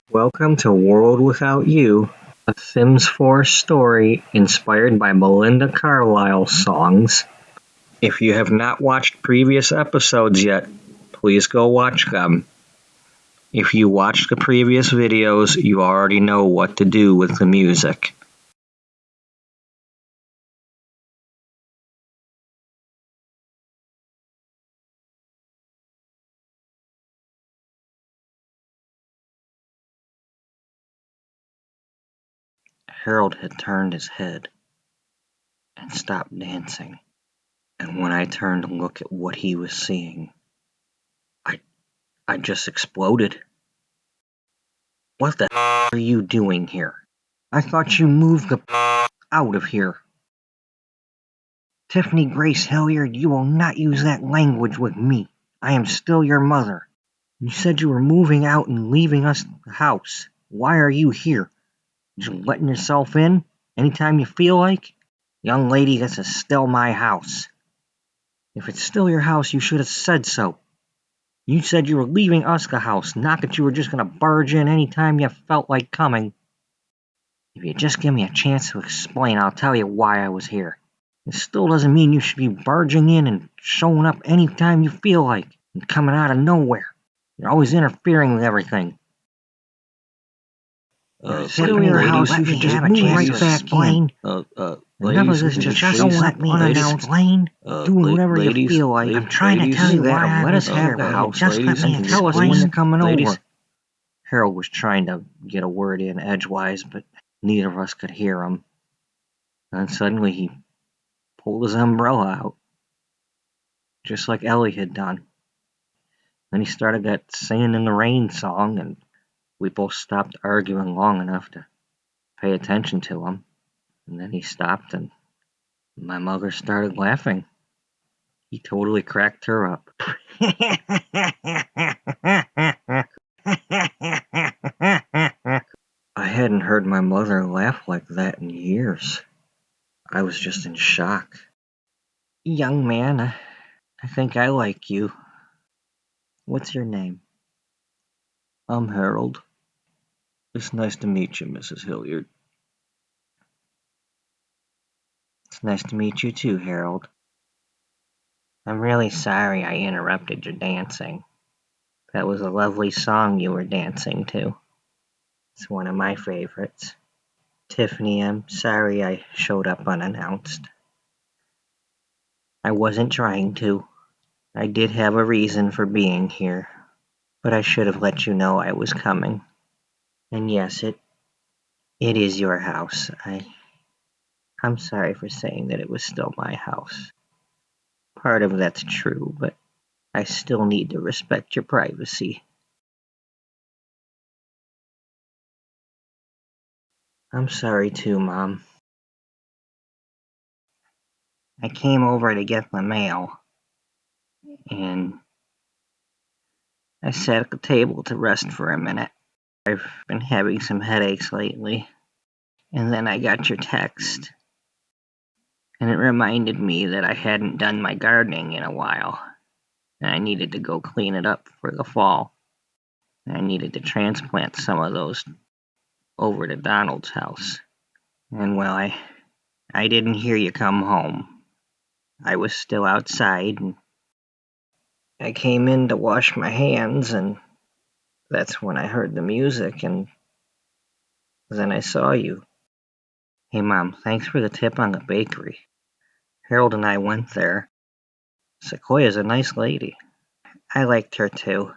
Welcome to World Without You, a Sims 4 story inspired by Belinda Carlisle songs. If you have not watched previous episodes yet, please go watch them. If you watched the previous videos, you already know what to do with the music. Harold had turned his head and stopped dancing, and when I turned to look at what he was seeing, I just exploded. What the are you doing here? I thought you moved the out of here. Tiffany Grace Hilliard, you will not use that language with me. I am still your mother. You said you were moving out and leaving us the house. Why are you here? Just letting yourself in anytime you feel like? Young lady, this is still my house. If it's still your house, you should have said so. You said you were leaving us the house, not that you were just going to barge in anytime you felt like coming. If you just give me a chance to explain, I'll tell you why I was here. It still doesn't mean you should be barging in and showing up anytime you feel like and coming out of nowhere. You're always interfering with everything. If it's still your house, you should just move right back in. Enough of this just showing up unannounced, doing whatever you feel like. I'm trying to tell you why let us have the house. Just let me tell us when you're coming over. Harold was trying to get a word in edgewise, but neither of us could hear him. And suddenly he pulled his umbrella out, just like Ellie had done. Then he started that Singing in the Rain song, and we both stopped arguing long enough to pay attention to him. And then he stopped, and my mother started laughing. He totally cracked her up. I hadn't heard my mother laugh like that in years. I was just in shock. Young man, I think I like you. What's your name? I'm Harold. It's nice to meet you, Mrs. Hilliard. It's nice to meet you too, Harold. I'm really sorry I interrupted your dancing. That was a lovely song you were dancing to. It's one of my favorites. Tiffany, I'm sorry I showed up unannounced. I wasn't trying to. I did have a reason for being here, but I should have let you know I was coming. And yes, it is your house. I'm sorry for saying that it was still my house. Part of that's true, but I still need to respect your privacy. I'm sorry too, Mom. I came over to get the mail, and I sat at the table to rest for a minute. I've been having some headaches lately, and then I got your text, and it reminded me that I hadn't done my gardening in a while, and I needed to go clean it up for the fall. I needed to transplant some of those over to Donald's house. And well, I didn't hear you come home. I was still outside, and I came in to wash my hands, and that's when I heard the music, and then I saw you. Hey, Mom, thanks for the tip on the bakery. Harold and I went there. Sequoia's a nice lady. I liked her, too.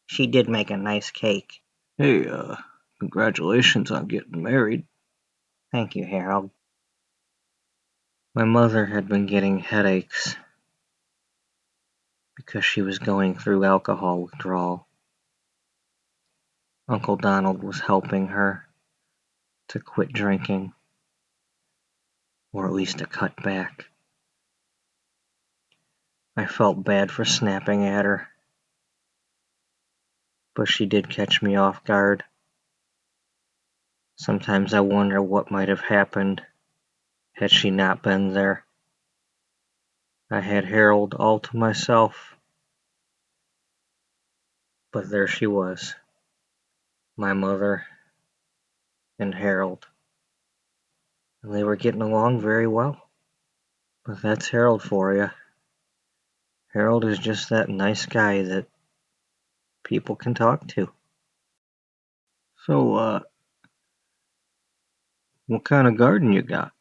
She did make a nice cake. Hey, congratulations on getting married. Thank you, Harold. My mother had been getting headaches because she was going through alcohol withdrawal. Uncle Donald was helping her to quit drinking, or at least to cut back. I felt bad for snapping at her, but she did catch me off guard. Sometimes I wonder what might have happened had she not been there. I had Harold all to myself, but there she was, my mother, and Harold. And they were getting along very well. But that's Harold for you. Harold is just that nice guy that people can talk to. So, what kind of garden you got?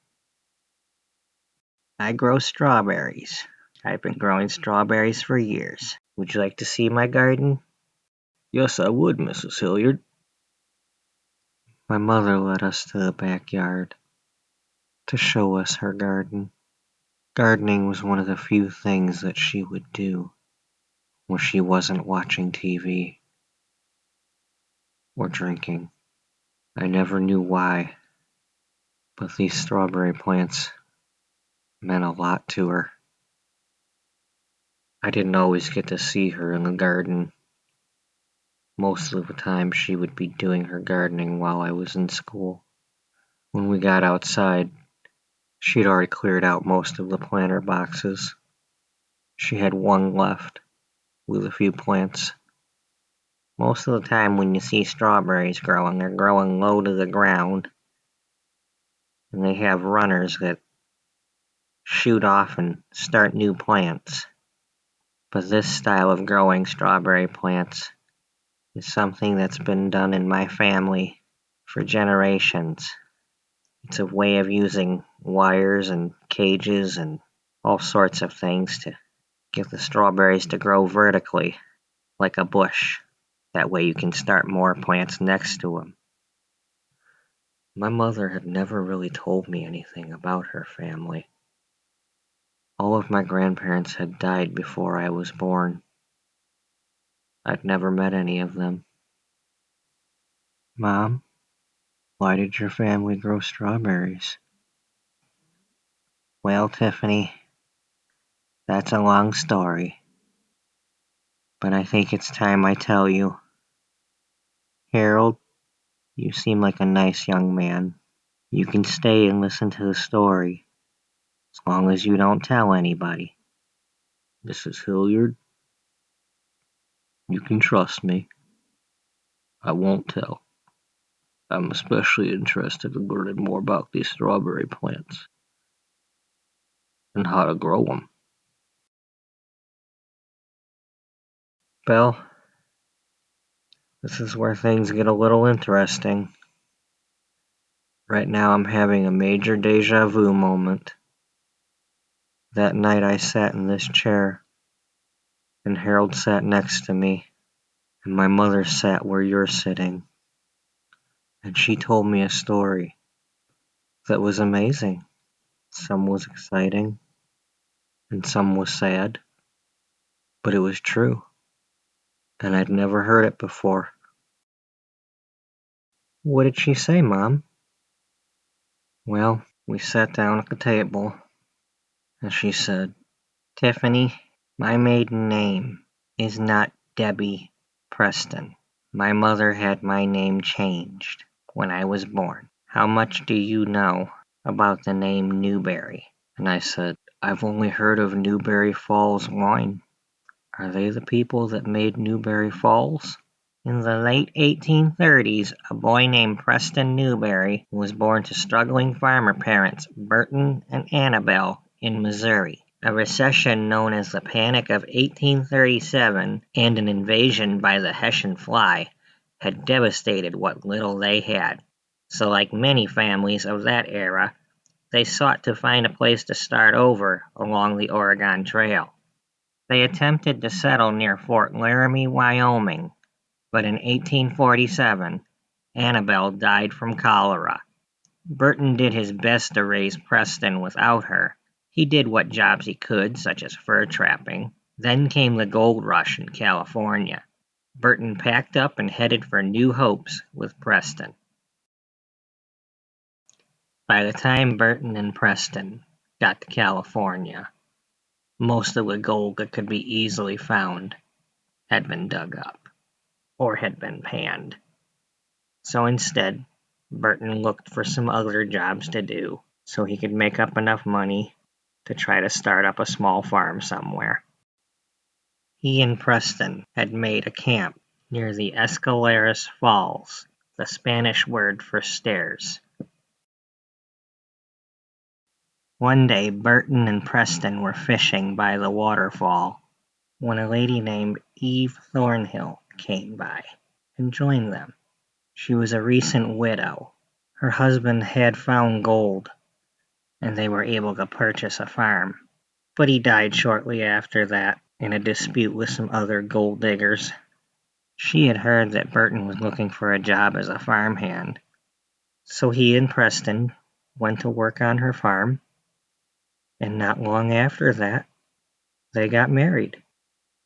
I grow strawberries. I've been growing strawberries for years. Would you like to see my garden? Yes, I would, Mrs. Hilliard. My mother led us to the backyard to show us her garden. Gardening was one of the few things that she would do when she wasn't watching TV or drinking. I never knew why, but these strawberry plants meant a lot to her. I didn't always get to see her in the garden. Most of the time she would be doing her gardening while I was in school. When we got outside, she'd already cleared out most of the planter boxes. She had one left with a few plants. Most of the time when you see strawberries growing, they're growing low to the ground, and they have runners that shoot off and start new plants. But this style of growing strawberry plants is something that's been done in my family for generations. It's a way of using wires and cages and all sorts of things to get the strawberries to grow vertically, like a bush. That way you can start more plants next to them. My mother had never really told me anything about her family. All of my grandparents had died before I was born. I'd never met any of them. Mom, why did your family grow strawberries? Well, Tiffany, that's a long story, but I think it's time I tell you. Harold, you seem like a nice young man. You can stay and listen to the story, as long as you don't tell anybody. Mrs. Hilliard, you can trust me. I won't tell. I'm especially interested in learning more about these strawberry plants and how to grow them. Belle, this is where things get a little interesting. Right now I'm having a major deja vu moment. That night I sat in this chair, and Harold sat next to me, and my mother sat where you're sitting, and she told me a story that was amazing. Some was exciting, and some was sad, but it was true, and I'd never heard it before. What did she say, Mom? Well, we sat down at the table, and she said, Tiffany, my maiden name is not Debbie Preston. My mother had my name changed when I was born. How much do you know about the name Newberry? And I said, I've only heard of Newberry Falls wine. Are they the people that made Newberry Falls? In the late 1830s, a boy named Preston Newberry was born to struggling farmer parents Burton and Annabelle in Missouri. A recession known as the Panic of 1837 and an invasion by the Hessian fly had devastated what little they had. So, like many families of that era, they sought to find a place to start over along the Oregon Trail. They attempted to settle near Fort Laramie, Wyoming, but in 1847, Annabelle died from cholera. Burton did his best to raise Preston without her. He did what jobs he could, such as fur trapping. Then came the gold rush in California. Burton packed up and headed for New Hopes with Preston. By the time Burton and Preston got to California, most of the gold that could be easily found had been dug up or had been panned. So instead, Burton looked for some other jobs to do so he could make up enough money to try to start up a small farm somewhere. He and Preston had made a camp near the Escaleras Falls the Spanish word for stairs. One day Burton and Preston were fishing by the waterfall when a lady named Eve Thornhill came by and joined them. She was a recent widow. Her husband had found gold, and they were able to purchase a farm. But he died shortly after that in a dispute with some other gold diggers. She had heard that Burton was looking for a job as a farmhand, so he and Preston went to work on her farm, and not long after that, they got married.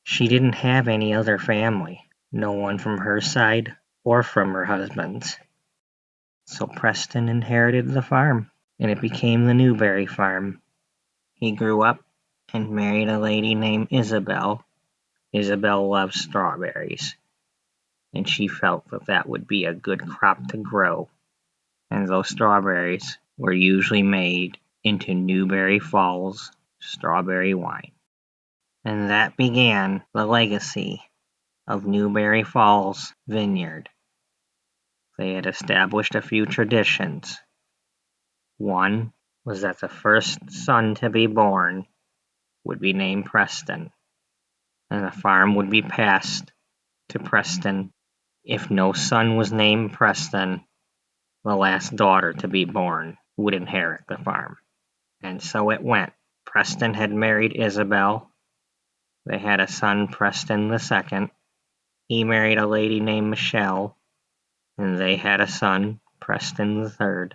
She didn't have any other family, no one from her side or from her husband's. So Preston inherited the farm, and it became the Newberry farm. He grew up and married a lady named Isabel. Isabel loved strawberries, and she felt that that would be a good crop to grow. And those strawberries were usually made into Newberry Falls strawberry wine. And that began the legacy of Newberry Falls Vineyard. They had established a few traditions. One was that the first son to be born would be named Preston, and the farm would be passed to Preston. If no son was named Preston, the last daughter to be born would inherit the farm. And so it went. Preston had married Isabel. They had a son, Preston II. He married a lady named Michelle, and they had a son, Preston III.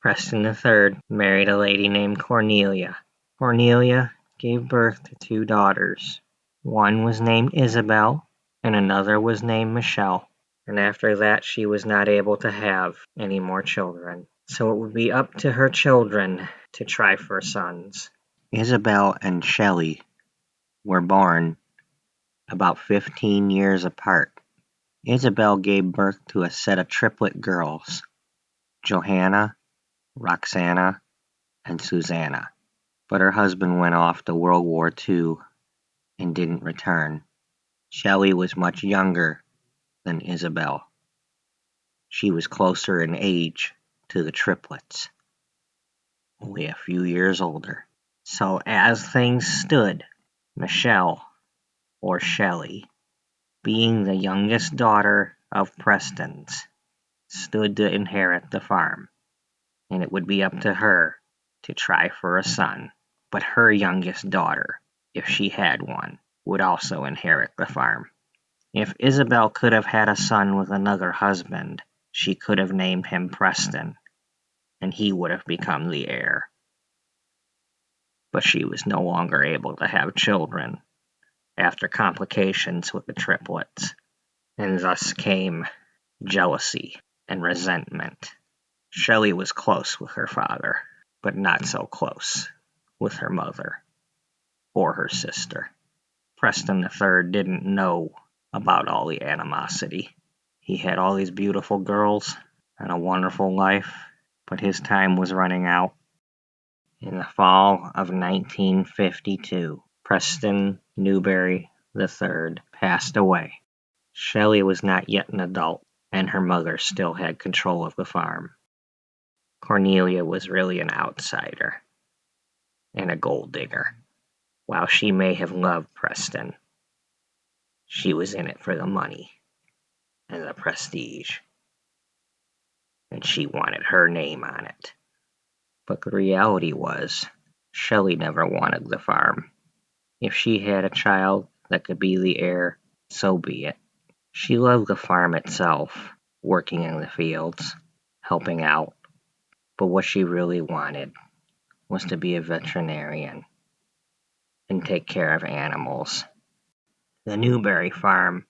Preston III married a lady named Cornelia. Cornelia gave birth to two daughters. One was named Isabel, and another was named Michelle. And after that, she was not able to have any more children. So it would be up to her children to try for sons. Isabel and Shelley were born about 15 years apart. Isabel gave birth to a set of triplet girls, Johanna, Roxana, and Susanna. But her husband went off to World War II and didn't return. Shelley was much younger than Isabel. She was closer in age to the triplets, only a few years older. So as things stood, Michelle, or Shelley, being the youngest daughter of Preston's, stood to inherit the farm, and it would be up to her to try for a son. But her youngest daughter, if she had one, would also inherit the farm. If Isabel could have had a son with another husband, she could have named him Preston, and he would have become the heir. But she was no longer able to have children after complications with the triplets, and thus came jealousy and resentment. Shelley was close with her father, but not so close with her mother or her sister. Preston III didn't know about all the animosity. He had all these beautiful girls and a wonderful life, but his time was running out. In the fall of 1952, Preston Newberry III passed away. Shelley was not yet an adult, and her mother still had control of the farm. Cornelia was really an outsider and a gold digger. While she may have loved Preston, she was in it for the money and the prestige, and she wanted her name on it. But the reality was, Shelley never wanted the farm. If she had a child that could be the heir, so be it. She loved the farm itself, working in the fields, helping out, but what she really wanted was to be a veterinarian and take care of animals. The Newberry farm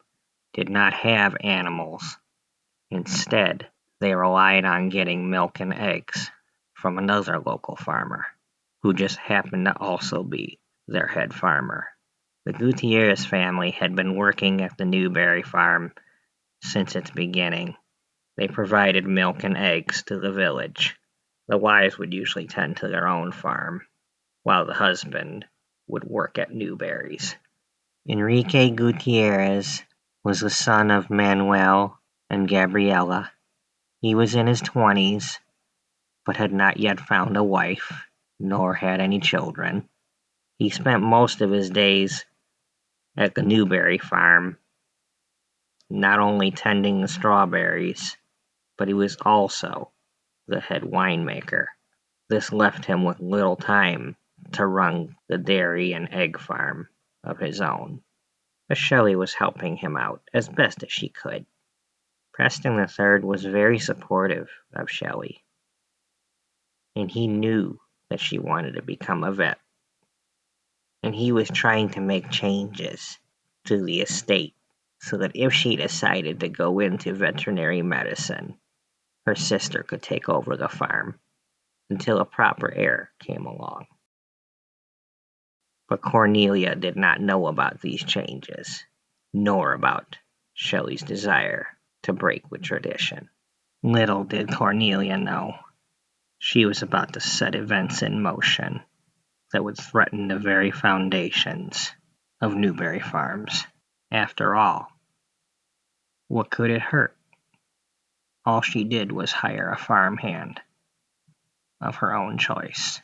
did not have animals. Instead, they relied on getting milk and eggs from another local farmer, who just happened to also be their head farmer. The Gutierrez family had been working at the Newberry farm since its beginning. They provided milk and eggs to the village. The wives would usually tend to their own farm, while the husband would work at Newberry's. Enrique Gutierrez was the son of Manuel and Gabriela. He was in his 20s, but had not yet found a wife, nor had any children. He spent most of his days at the Newberry farm, not only tending the strawberries, but he was also the head winemaker. This left him with little time to run the dairy and egg farm of his own, but Shelley was helping him out as best as she could. Preston III was very supportive of Shelley, and he knew that she wanted to become a vet, and he was trying to make changes to the estate so that if she decided to go into veterinary medicine, her sister could take over the farm until a proper heir came along. But Cornelia did not know about these changes, nor about Shelley's desire to break with tradition. Little did Cornelia know, she was about to set events in motion that would threaten the very foundations of Newberry Farms. After all, what could it hurt? All she did was hire a farmhand of her own choice.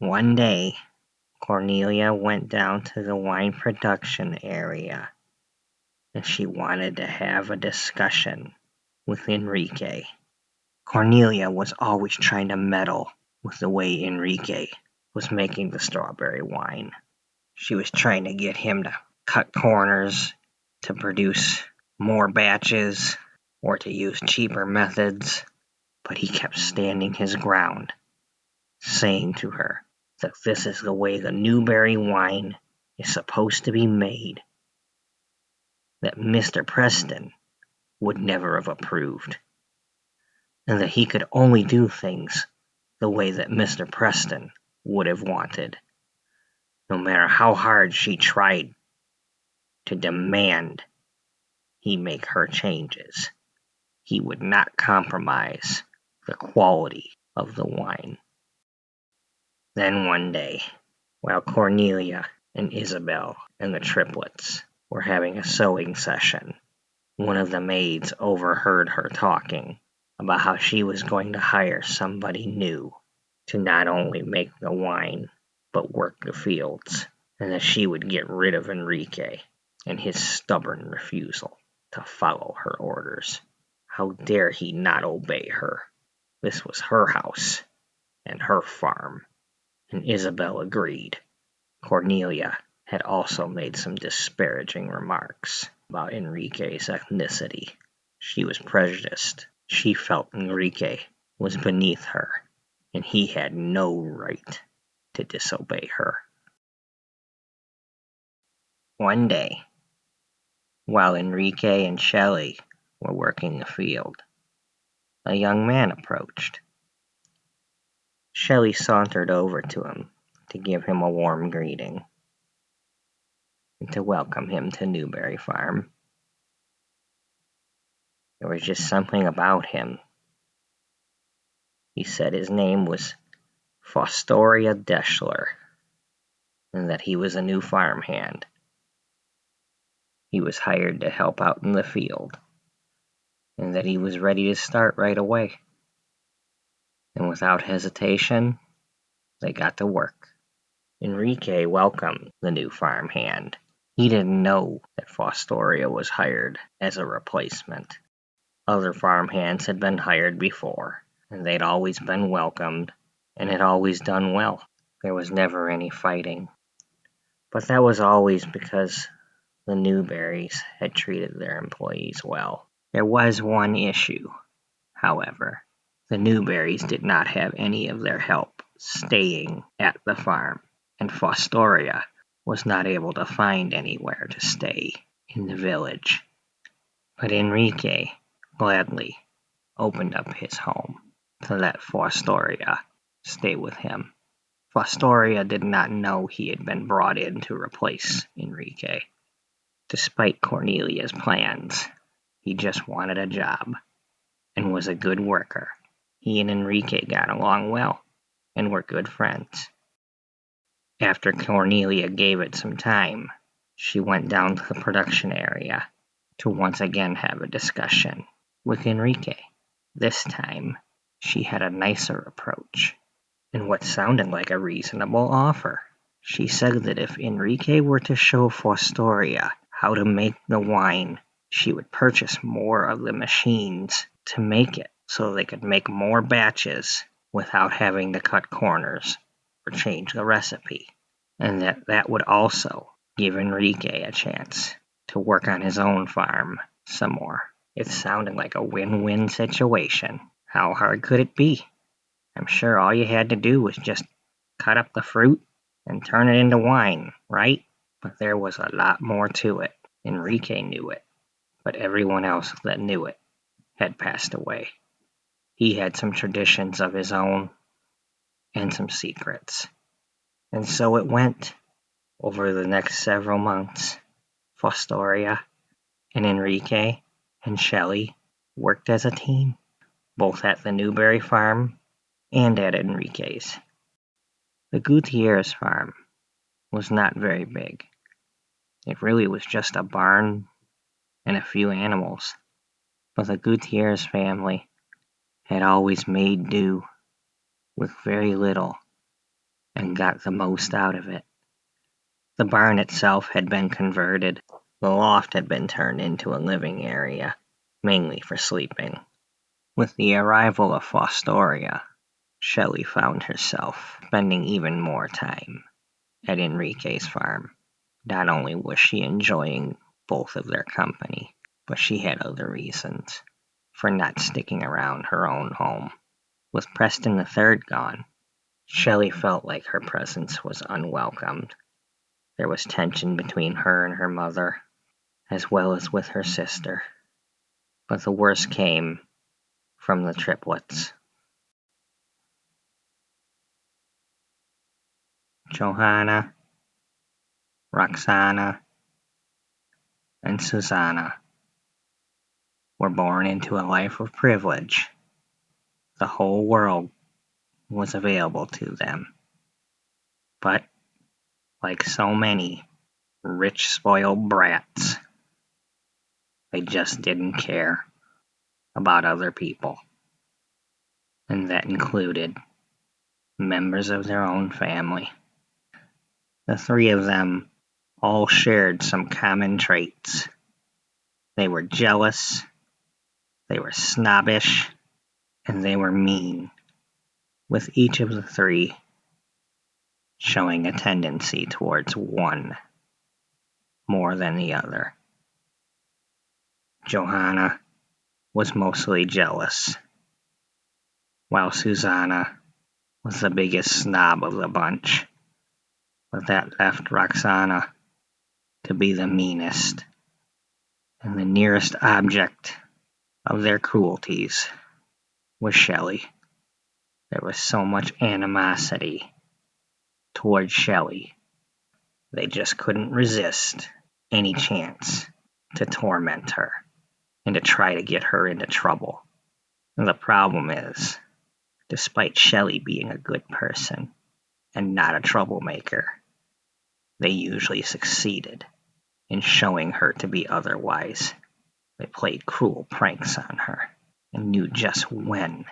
One day, Cornelia went down to the wine production area, and she wanted to have a discussion with Enrique. Cornelia was always trying to meddle with the way Enrique was making the strawberry wine. She was trying to get him to cut corners, to produce more batches, or to use cheaper methods, but he kept standing his ground, saying to her that this is the way the Newberry wine is supposed to be made, that Mr. Preston would never have approved, and that he could only do things the way that Mr. Preston would have wanted. No matter how hard she tried to demand he make her changes, he would not compromise the quality of the wine. Then one day, while Cornelia and Isabel and the triplets were having a sewing session, one of the maids overheard her talking about how she was going to hire somebody new to not only make the wine, but work the fields, and that she would get rid of Enrique and his stubborn refusal to follow her orders. How dare he not obey her? This was her house and her farm, and Isabel agreed. Cornelia had also made some disparaging remarks about Enrique's ethnicity. She was prejudiced. She felt Enrique was beneath her, and he had no right to disobey her. One day, while Enrique and Shelley were working the field, a young man approached. Shelley sauntered over to him to give him a warm greeting and to welcome him to Newberry Farm. There was just something about him. He said his name was Fostoria Deschler, and that he was a new farmhand. He was hired to help out in the field, and that he was ready to start right away. And without hesitation, they got to work. Enrique welcomed the new farmhand. He didn't know that Fostoria was hired as a replacement. Other farmhands had been hired before, and they'd always been welcomed, and had always done well. There was never any fighting. But that was always because the Newberrys had treated their employees well. There was one issue, however. The Newberrys did not have any of their help staying at the farm, and Fostoria was not able to find anywhere to stay in the village. But Enrique gladly opened up his home to let Fostoria stay with him. Fostoria did not know he had been brought in to replace Enrique. Despite Cornelia's plans, he just wanted a job and was a good worker. He and Enrique got along well and were good friends. After Cornelia gave it some time, she went down to the production area to once again have a discussion with Enrique. This time, she had a nicer approach and what sounded like a reasonable offer. She said that if Enrique were to show Fostoria how to make the wine, she would purchase more of the machines to make it so they could make more batches without having to cut corners or change the recipe, and that would also give Enrique a chance to work on his own farm some more. It sounded like a win-win situation. How hard could it be? I'm sure all you had to do was just cut up the fruit and turn it into wine, right? But there was a lot more to it. Enrique knew it, but everyone else that knew it had passed away. He had some traditions of his own and some secrets. And so it went. Over the next several months, Fostoria and Enrique and Shelley worked as a team, both at the Newberry farm and at Enrique's. The Gutierrez farm was not very big. It really was just a barn and a few animals. But the Gutierrez family had always made do with very little and got the most out of it. The barn itself had been converted. The loft had been turned into a living area, mainly for sleeping. With the arrival of Fostoria, Shelley found herself spending even more time at Enrique's farm. Not only was she enjoying both of their company, but she had other reasons for not sticking around her own home. With Preston the Third gone, Shelley felt like her presence was unwelcomed. There was tension between her and her mother, as well as with her sister. But the worst came from the triplets. Johanna, Roxana, and Susanna were born into a life of privilege. The whole world was available to them. But, like so many rich, spoiled brats, they just didn't care about other people. And that included members of their own family. The three of them all shared some common traits. They were jealous, they were snobbish, and they were mean, with each of the three showing a tendency towards one more than the other. Johanna was mostly jealous, while Susanna was the biggest snob of the bunch, but that left Roxana to be the meanest and the nearest object of their cruelties was Shelley. There was so much animosity towards Shelley, they just couldn't resist any chance to torment her and to try to get her into trouble. And the problem is, despite Shelley being a good person and not a troublemaker, they usually succeeded in showing her to be otherwise. They played cruel pranks on her and knew just when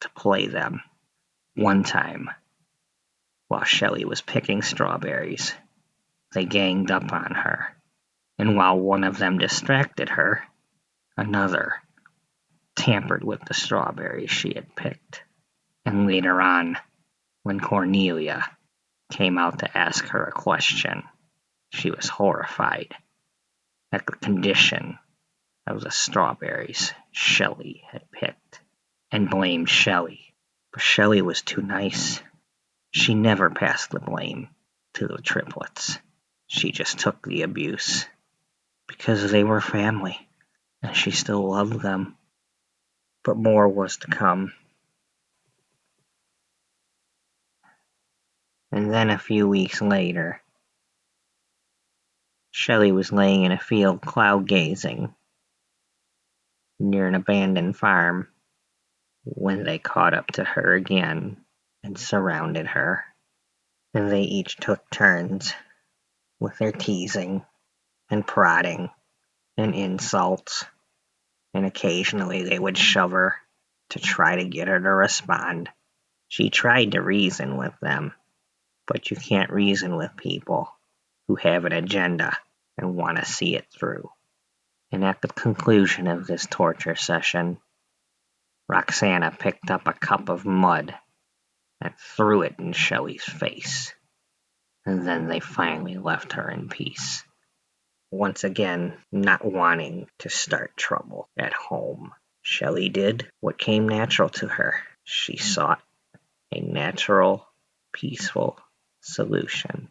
to play them. One time, while Shelley was picking strawberries, they ganged up on her, and while one of them distracted her, another tampered with the strawberries she had picked. And later on, when Cornelia came out to ask her a question, she was horrified at the condition of the strawberries Shelley had picked, and blamed Shelley. But Shelley was too nice. She never passed the blame to the triplets. She just took the abuse because they were family, and she still loved them. But more was to come. And then a few weeks later, Shelley was laying in a field cloud gazing near an abandoned farm when they caught up to her again and surrounded her. And they each took turns with their teasing and prodding and insults, and occasionally they would shove her to try to get her to respond. She tried to reason with them, but you can't reason with people who have an agenda and want to see it through. And at the conclusion of this torture session, Roxana picked up a cup of mud and threw it in Shelley's face. And then they finally left her in peace. Once again, not wanting to start trouble at home, Shelley did what came natural to her. She sought a natural, peaceful solution.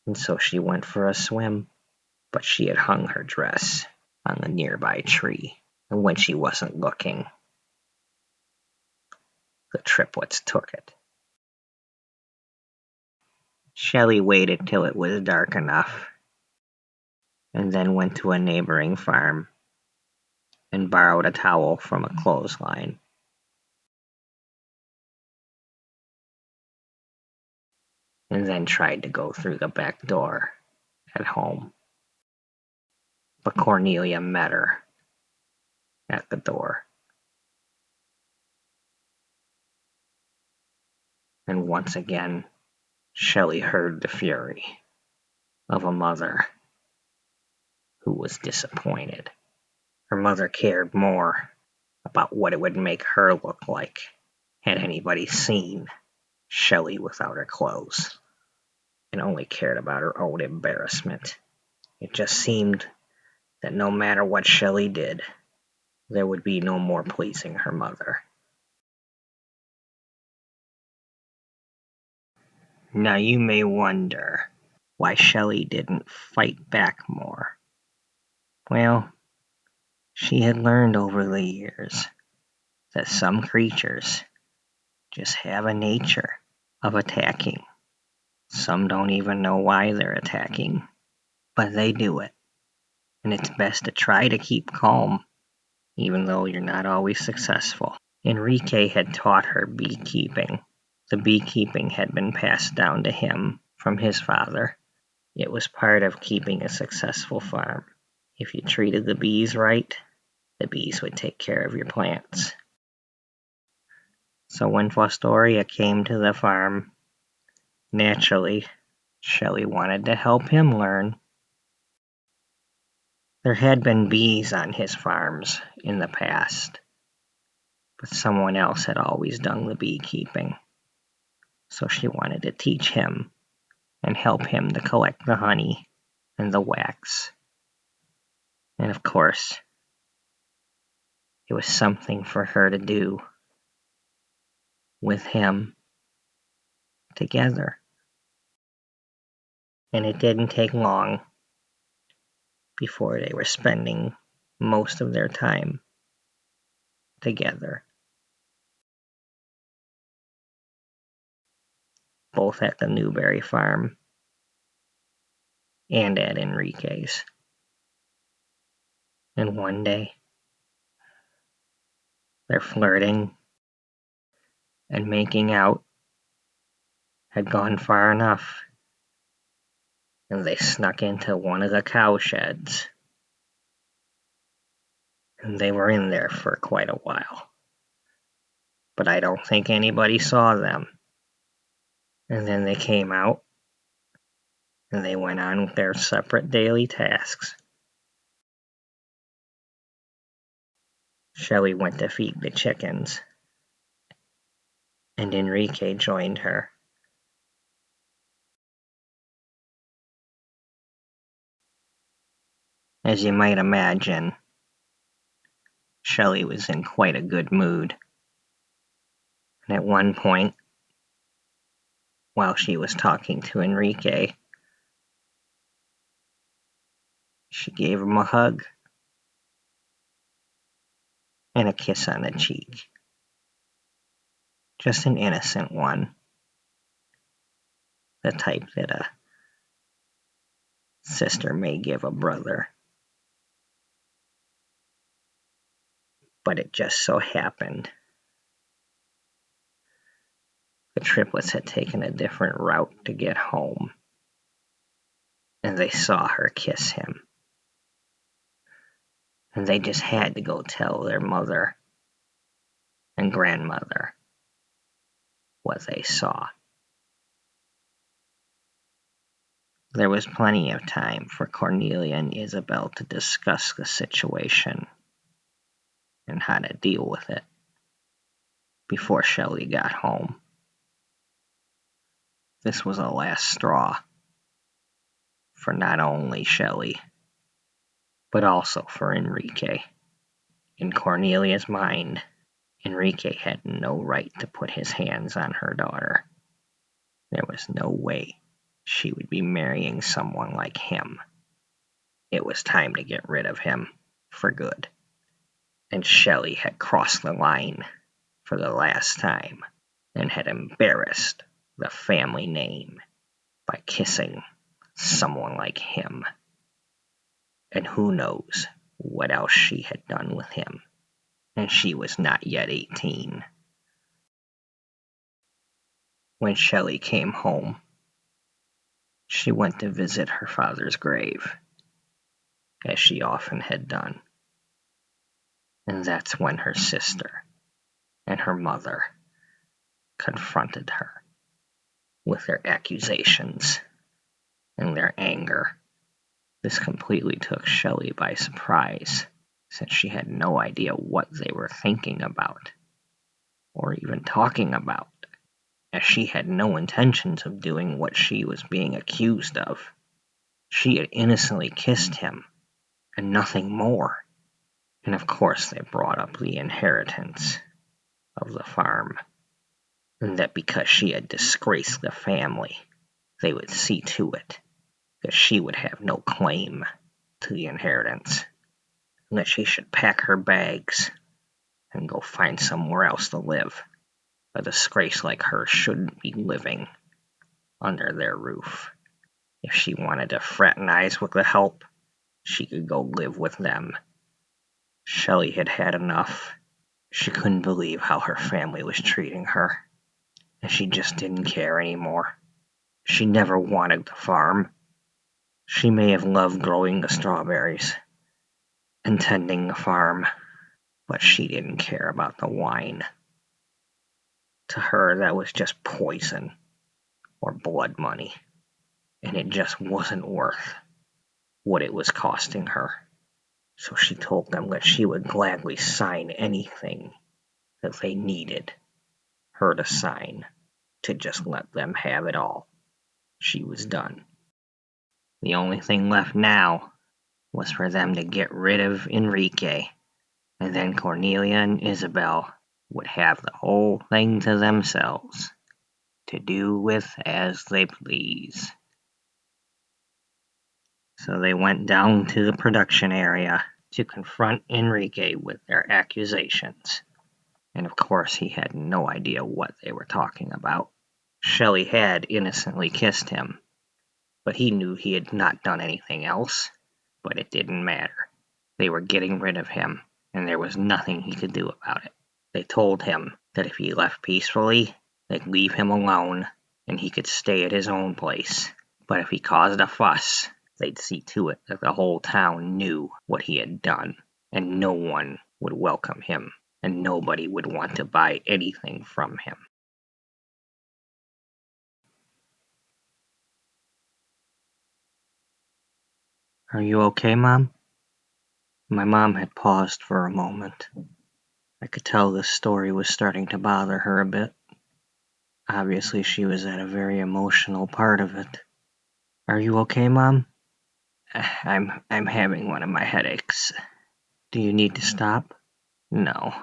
And so she went for a swim, but she had hung her dress on the nearby tree. And when she wasn't looking, the triplets took it. Shelley waited till it was dark enough, and then went to a neighboring farm and borrowed a towel from a clothesline. And then tried to go through the back door at home. But Cornelia met her at the door. And once again, Shelley heard the fury of a mother who was disappointed. Her mother cared more about what it would make her look like had anybody seen Shelley without her clothes, and only cared about her own embarrassment. It just seemed that no matter what Shelley did, there would be no more pleasing her mother. Now you may wonder why Shelley didn't fight back more. Well, she had learned over the years that some creatures just have a nature of attacking. Some don't even know why they're attacking, but they do it. And it's best to try to keep calm, even though you're not always successful. Enrique had taught her beekeeping. The beekeeping had been passed down to him from his father. It was part of keeping a successful farm. If you treated the bees right, the bees would take care of your plants. So when Fostoria came to the farm, naturally, Shelley wanted to help him learn. There had been bees on his farms in the past, but someone else had always done the beekeeping. So she wanted to teach him and help him to collect the honey and the wax. And of course, it was something for her to do with him together. And it didn't take long before they were spending most of their time together, both at the Newberry farm and at Enrique's. And one day, their flirting and making out had gone far enough, and they snuck into one of the cow sheds. And they were in there for quite a while. But I don't think anybody saw them. And then they came out, and they went on with their separate daily tasks. Shelley went to feed the chickens, and Enrique joined her. As you might imagine, Shelley was in quite a good mood. And at one point, while she was talking to Enrique, she gave him a hug and a kiss on the cheek. Just an innocent one. The type that a sister may give a brother. But it just so happened the triplets had taken a different route to get home, and they saw her kiss him. And they just had to go tell their mother and grandmother what they saw. There was plenty of time for Cornelia and Isabel to discuss the situation and how to deal with it before Shelley got home. This was a last straw for not only Shelley, but also for Enrique. In Cornelia's mind, Enrique had no right to put his hands on her daughter. There was no way she would be marrying someone like him. It was time to get rid of him for good. And Shelley had crossed the line for the last time and had embarrassed the family name by kissing someone like him. And who knows what else she had done with him. And she was not yet 18. When Shelley came home, she went to visit her father's grave, as she often had done. And that's when her sister and her mother confronted her. with their accusations and their anger. This completely took Shelley by surprise, since she had no idea what they were thinking about, or even talking about, as she had no intentions of doing what she was being accused of. She had innocently kissed him, and nothing more. And of course they brought up the inheritance of the farm, and that because she had disgraced the family, they would see to it that she would have no claim to the inheritance, and that she should pack her bags and go find somewhere else to live. A disgrace like her shouldn't be living under their roof. If she wanted to fraternize with the help, she could go live with them. Shelley had had enough. She couldn't believe how her family was treating her, and she just didn't care anymore. She never wanted the farm. She may have loved growing the strawberries and tending the farm, but she didn't care about the wine. To her, that was just poison or blood money, and it just wasn't worth what it was costing her. So she told them that she would gladly sign anything that they needed her to sign to just let them have it all. She was done. The only thing left now was for them to get rid of Enrique, and then Cornelia and Isabel would have the whole thing to themselves, to do with as they please. So they went down to the production area to confront Enrique with their accusations. And of course he had no idea what they were talking about. Shelley had innocently kissed him, but he knew he had not done anything else. But it didn't matter. They were getting rid of him, and there was nothing he could do about it. They told him that if he left peacefully, they'd leave him alone, and he could stay at his own place. But if he caused a fuss, they'd see to it that the whole town knew what he had done, and no one would welcome him, and nobody would want to buy anything from him. Are you okay, Mom? My mom had paused for a moment. I could tell this story was starting to bother her a bit. Obviously, she was at a very emotional part of it. Are you okay, Mom? I'm having one of my headaches. Do you need to stop? No.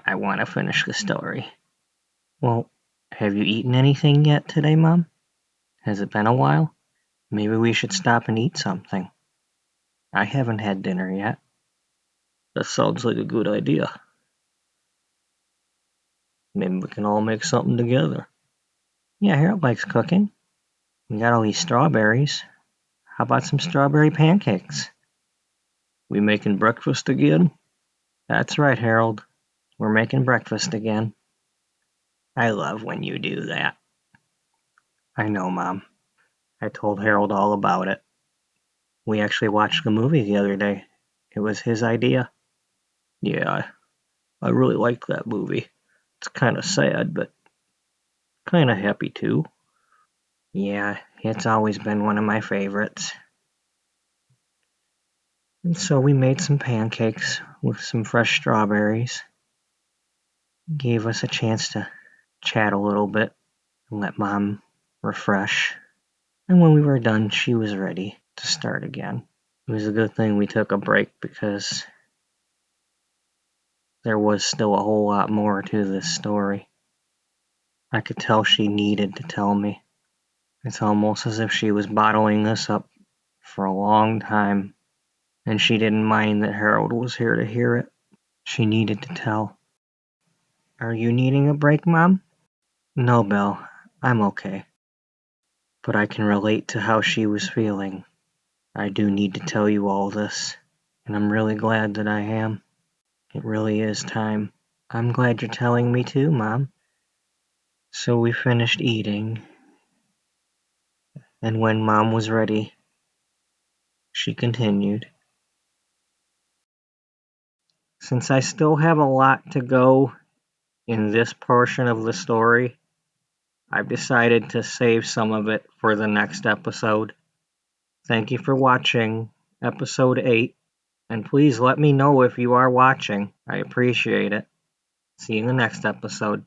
I want to finish the story. Well, have you eaten anything yet today, Mom? Has it been a while? Maybe we should stop and eat something. I haven't had dinner yet. That sounds like a good idea. Maybe we can all make something together. Yeah, Harold likes cooking. We got all these strawberries. How about some strawberry pancakes? We making breakfast again? That's right, Harold. We're making breakfast again. I love when you do that. I know, Mom. I told Harold all about it. We actually watched the movie the other day. It was his idea. Yeah, I really liked that movie. It's kind of sad, but kind of happy too. Yeah, it's always been one of my favorites. And so we made some pancakes with some fresh strawberries. Gave us a chance to chat a little bit and let Mom refresh. And when we were done, she was ready to start again. It was a good thing we took a break because there was still a whole lot more to this story. I could tell she needed to tell me. It's almost as if she was bottling this up for a long time, and she didn't mind that Harold was here to hear it. She needed to tell. Are you needing a break, Mom? No, Belle. I'm okay. But I can relate to how she was feeling. I do need to tell you all this, and I'm really glad that I am. It really is time. I'm glad you're telling me too, Mom. So we finished eating, and when Mom was ready, she continued. Since I still have a lot to go in this portion of the story, I've decided to save some of it for the next episode. Thank you for watching episode 8, and please let me know if you are watching. I appreciate it. See you in the next episode.